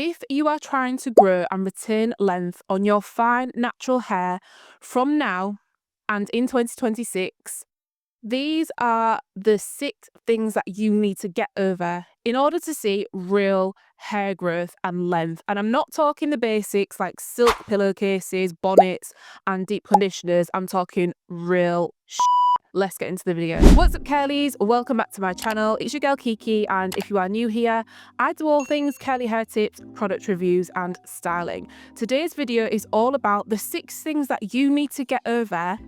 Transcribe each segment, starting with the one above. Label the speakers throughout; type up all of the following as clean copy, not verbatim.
Speaker 1: If you are trying to grow and retain length on your fine natural hair from now and in 2026, these are the 6 things that you need to get over in order to see real hair growth and length. And I'm not talking the basics like silk pillowcases, bonnets, and deep conditioners. I'm talking real shit. Let's get into the video. What's up, curlies? Welcome back to my channel. It's your girl Kiki, and if you are new here, I do all things curly hair tips, product reviews, and styling. Today's video is all about the 6 things that you need to get over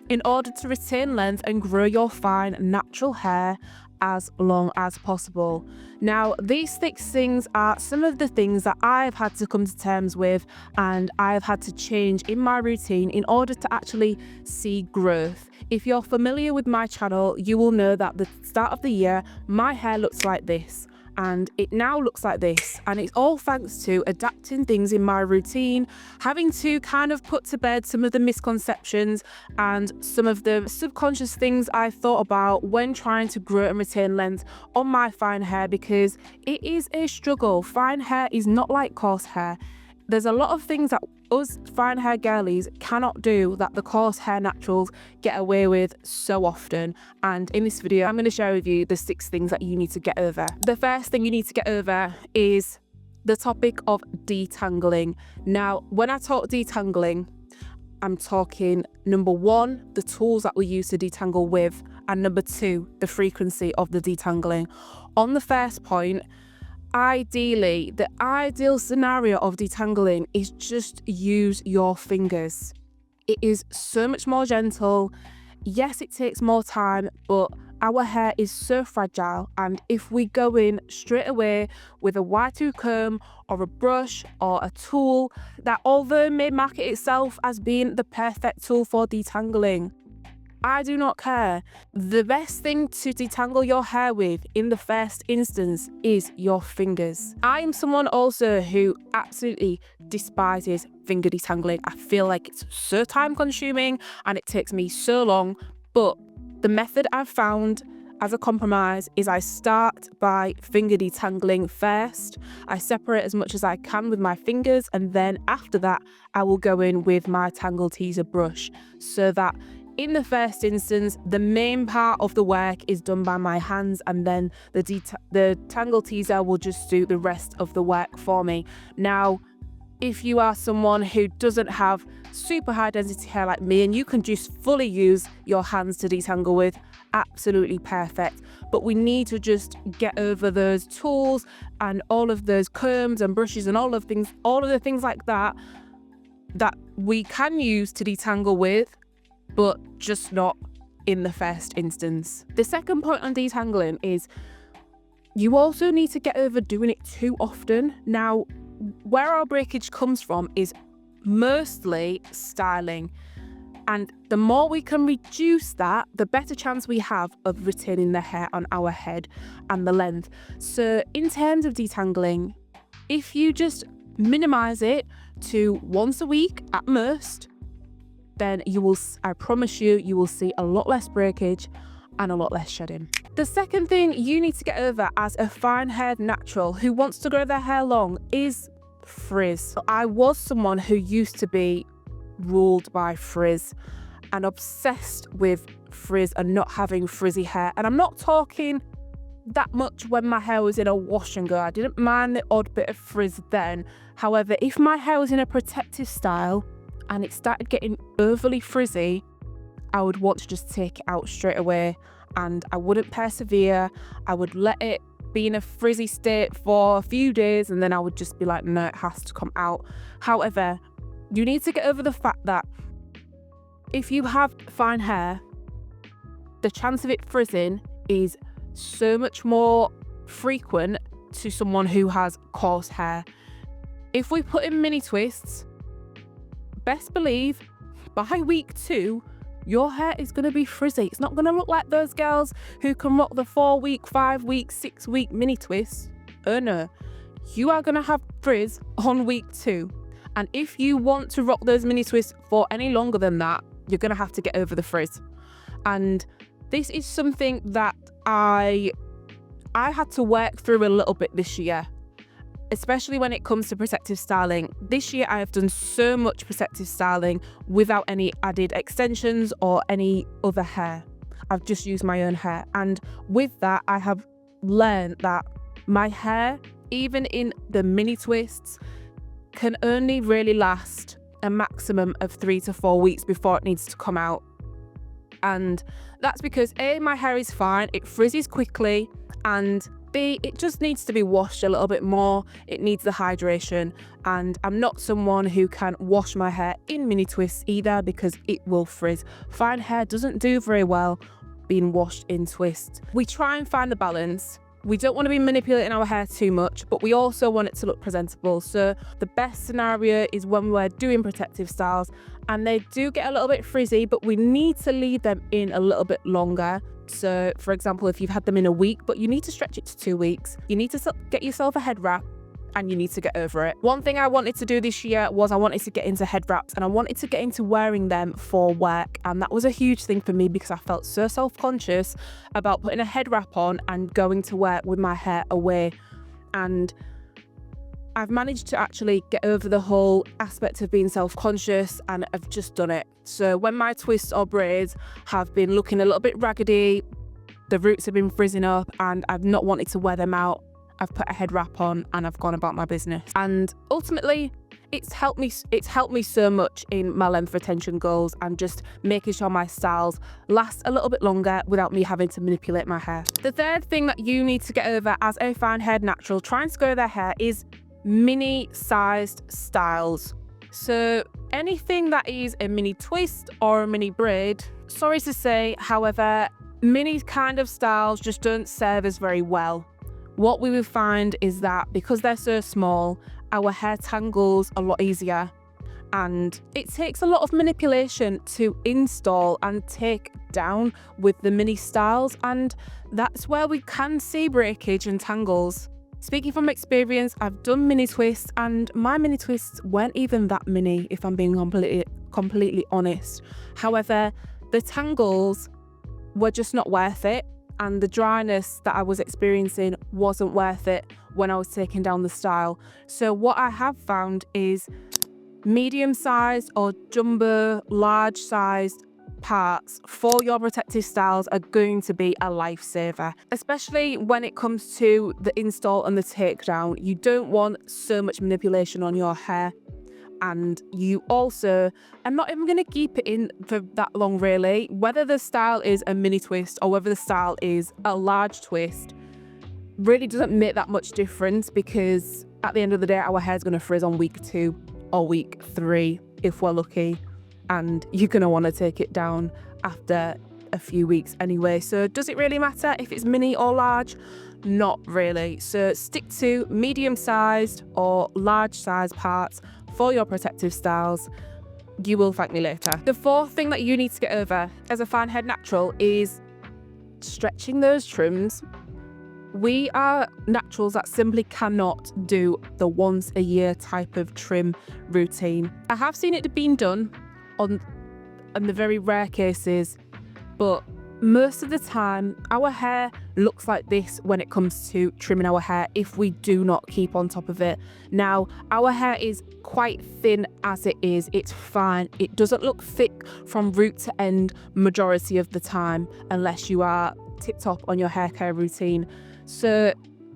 Speaker 1: in order to retain length and grow your fine natural hair as long as possible. Now, these 6 things are some of the things that I've had to come to terms with and I've had to change in my routine in order to actually see growth. If you're familiar with my channel, you will know that at the start of the year, my hair looks like this. And it now looks like this, and it's all thanks to adapting things in my routine, having to kind of put to bed some of the misconceptions and some of the subconscious things I thought about when trying to grow and retain length on my fine hair, because it is a struggle. Fine hair is not like coarse hair. There's a lot of things that us fine hair girlies cannot do that the coarse hair naturals get away with so often. And in this video, I'm going to share with you the 6 things that you need to get over. The first thing you need to get over is the topic of detangling. Now, when I talk detangling, I'm talking number 1, the tools that we use to detangle with, and number 2, the frequency of the detangling. On the first point, ideally, the ideal scenario of detangling is just use your fingers. It is so much more gentle. Yes, it takes more time, but our hair is so fragile, and if we go in straight away with a wide tooth comb or a brush or a tool that, although may market itself as being the perfect tool for detangling, I do not care. The best thing to detangle your hair with in the first instance is your fingers. I am someone also who absolutely despises finger detangling. I feel like it's so time consuming and it takes me so long, but the method I've found as a compromise is I start by finger detangling first. I separate as much as I can with my fingers, and then after that I will go in with my tangle teaser brush, so that in the first instance, the main part of the work is done by my hands, and then the tangle teaser will just do the rest of the work for me. Now, if you are someone who doesn't have super high density hair like me and you can just fully use your hands to detangle with, absolutely perfect. But we need to just get over those tools and all of those combs and brushes and all of the things like that we can use to detangle with, but just not in the first instance. The second point on detangling is you also need to get over doing it too often. Now, where our breakage comes from is mostly styling, and the more we can reduce that, the better chance we have of retaining the hair on our head and the length. So in terms of detangling, if you just minimize it to once a week at most, then I promise you will see a lot less breakage and a lot less shedding. The second thing you need to get over as a fine-haired natural who wants to grow their hair long is frizz. I was someone who used to be ruled by frizz and obsessed with frizz and not having frizzy hair. And I'm not talking that much when my hair was in a wash and go. I didn't mind the odd bit of frizz then. However, if my hair was in a protective style and it started getting overly frizzy, I would want to just take it out straight away, and I wouldn't persevere. I would let it be in a frizzy state for a few days, and then I would just be like, no, it has to come out. However, you need to get over the fact that if you have fine hair, the chance of it frizzing is so much more frequent to someone who has coarse hair. If we put in mini twists, best believe by week 2, your hair is going to be frizzy. It's not going to look like those girls who can rock the 4-week, 5-week, 6-week mini twists. Oh no, you are going to have frizz on week 2. And if you want to rock those mini twists for any longer than that, you're going to have to get over the frizz. And this is something that I had to work through a little bit this year. especially when it comes to protective styling. This year I have done so much protective styling without any added extensions or any other hair. I've just used my own hair, and with that I have learned that my hair, even in the mini twists, can only really last a maximum of 3 to 4 weeks before it needs to come out. And that's because A, my hair is fine, it frizzes quickly, and B, it just needs to be washed a little bit more. It needs the hydration, and I'm not someone who can wash my hair in mini twists either, because it will frizz. Fine hair doesn't do very well being washed in twists. We try and find the balance. We don't want to be manipulating our hair too much, but we also want it to look presentable. So the best scenario is when we're doing protective styles and they do get a little bit frizzy, but we need to leave them in a little bit longer. So for example, if you've had them in a week, but you need to stretch it to 2 weeks, you need to get yourself a head wrap and you need to get over it. One thing I wanted to do this year was I wanted to get into head wraps, and I wanted to get into wearing them for work. And that was a huge thing for me because I felt so self-conscious about putting a head wrap on and going to work with my hair away. And I've managed to actually get over the whole aspect of being self-conscious, and I've just done it. So when my twists or braids have been looking a little bit raggedy, the roots have been frizzing up and I've not wanted to wear them out, I've put a head wrap on and I've gone about my business. And ultimately, it's helped me so much in my length retention goals and just making sure my styles last a little bit longer without me having to manipulate my hair. The third thing that you need to get over as a fine haired natural trying to grow their hair is mini sized styles. So anything that is a mini twist or a mini braid, sorry to say, however, mini kind of styles just don't serve us very well. What we will find is that because they're so small, our hair tangles a lot easier, and it takes a lot of manipulation to install and take down with the mini styles, and that's where we can see breakage and tangles. Speaking from experience, I've done mini twists and my mini twists weren't even that mini, if I'm being completely honest. However, the tangles were just not worth it, and the dryness that I was experiencing wasn't worth it when I was taking down the style. So what I have found is medium-sized or jumbo, large-sized parts for your protective styles are going to be a lifesaver, especially when it comes to the install and the takedown. You don't want so much manipulation on your hair, and you also are not even going to keep it in for that long really. Whether the style is a mini twist or whether the style is a large twist really doesn't make that much difference, because at the end of the day our hair is going to frizz on week 2 or week 3 if we're lucky, and you're going to want to take it down after a few weeks anyway. So does it really matter if it's mini or large? Not really. So stick to medium sized or large sized parts for your protective styles. You will thank me later. The fourth thing that you need to get over as a fine haired natural is stretching those trims. We are naturals that simply cannot do the once a year type of trim routine. I have seen it being done on the very rare cases, but most of the time our hair looks like this when it comes to trimming our hair if we do not keep on top of it. Now, our hair is quite thin as it is. It's fine. It doesn't look thick from root to end majority of the time unless you are tip-top on your hair care routine. So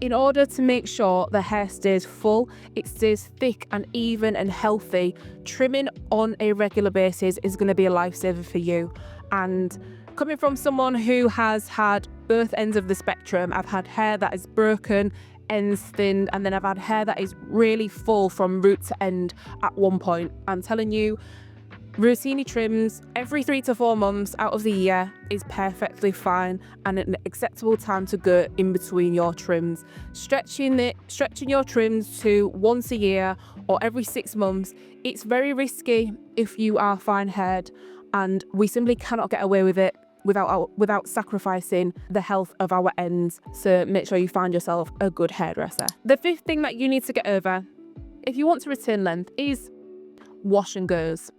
Speaker 1: in order to make sure the hair stays full, it stays thick and even and healthy, trimming on a regular basis is going to be a lifesaver for you. And coming from someone who has had both ends of the spectrum, I've had hair that is broken, ends thin, and then I've had hair that is really full from root to end at one point. I'm telling you, routine trims every 3 to 4 months out of the year is perfectly fine and an acceptable time to go in between your trims. Stretching your trims to once a year or every 6 months, it's very risky if you are fine haired, and we simply cannot get away with it without sacrificing the health of our ends. So make sure you find yourself a good hairdresser. The fifth thing that you need to get over if you want to retain length is wash and goes.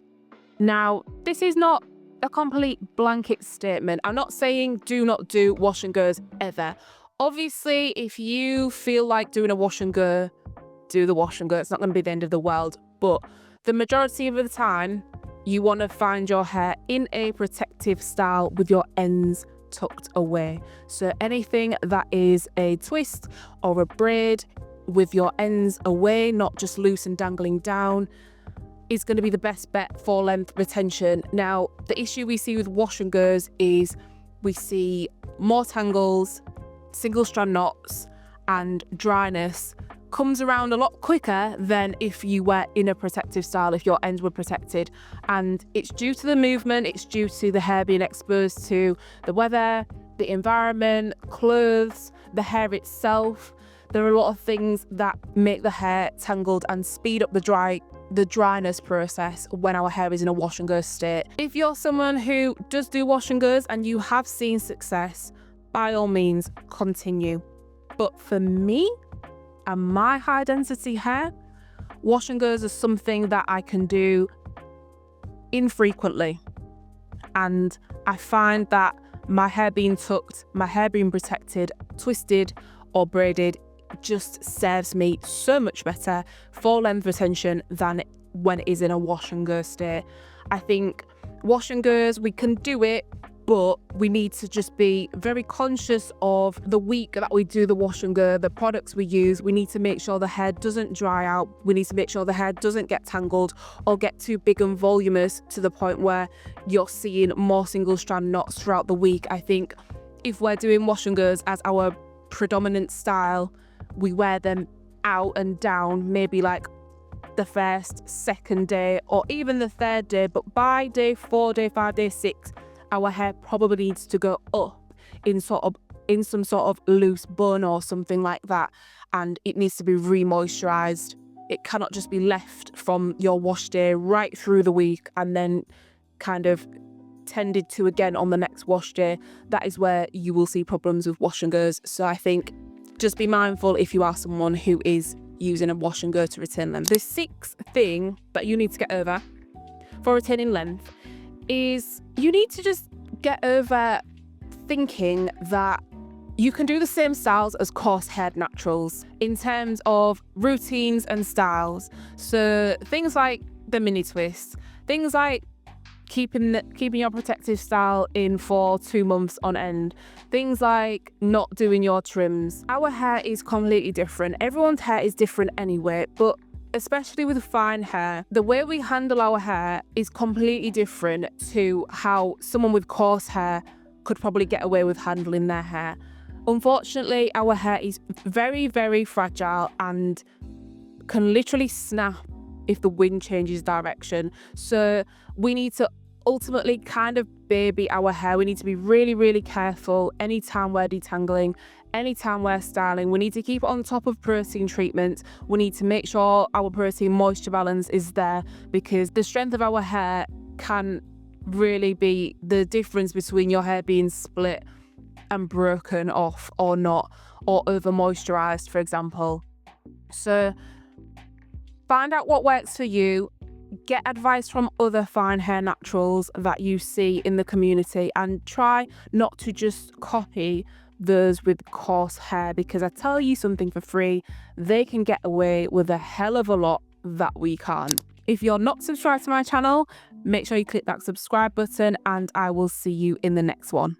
Speaker 1: Now, this is not a complete blanket statement. I'm not saying do not do wash and goes ever. Obviously, if you feel like doing a wash and go, do the wash and go. It's not going to be the end of the world. But the majority of the time, you want to find your hair in a protective style with your ends tucked away. So anything that is a twist or a braid with your ends away, not just loose and dangling down, is going to be the best bet for length retention. Now, the issue we see with wash and goes is we see more tangles, single strand knots, and dryness comes around a lot quicker than if you were in a protective style, if your ends were protected. And it's due to the movement, it's due to the hair being exposed to the weather, the environment, clothes, the hair itself. There are a lot of things that make the hair tangled and speed up the dryness process when our hair is in a wash and go state. If you're someone who does do wash and goes and you have seen success, by all means, continue. But for me and my high density hair, wash and goes are something that I can do infrequently. And I find that my hair being tucked, my hair being protected, twisted or braided just serves me so much better for length retention than when it is in a wash and go state. I think wash and goes, we can do it, but we need to just be very conscious of the week that we do the wash and go, the products we use. We need to make sure the hair doesn't dry out. We need to make sure the hair doesn't get tangled or get too big and voluminous to the point where you're seeing more single strand knots throughout the week. I think if we're doing wash and goes as our predominant style, we wear them out and down, maybe like the first, second day, or even the third day. But by day 4, day 5, day 6, our hair probably needs to go up in some sort of loose bun or something like that, and it needs to be re-moisturized. It cannot just be left from your wash day right through the week and then kind of tended to again on the next wash day. That is where you will see problems with wash and goes. So I think just be mindful if you are someone who is using a wash and go to retain length. The sixth thing that you need to get over for retaining length is you need to just get over thinking that you can do the same styles as coarse haired naturals in terms of routines and styles. So things like the mini twist, things like keeping your protective style in for 2 months on end, things like not doing your trims. Our hair is completely different. Everyone's hair is different anyway, but especially with fine hair, the way we handle our hair is completely different to how someone with coarse hair could probably get away with handling their hair. Unfortunately, our hair is very, very fragile and can literally snap if the wind changes direction. So we need to ultimately kind of baby our hair. We need to be really, really careful anytime we're detangling, anytime we're styling. We need to keep it on top of protein treatments. We need to make sure our protein moisture balance is there, because the strength of our hair can really be the difference between your hair being split and broken off or not, or over moisturized, for example. So find out what works for you. Get advice from other fine hair naturals that you see in the community and try not to just copy those with coarse hair, because I tell you something for free, they can get away with a hell of a lot that we can't. If you're not subscribed to my channel, make sure you click that subscribe button and I will see you in the next one.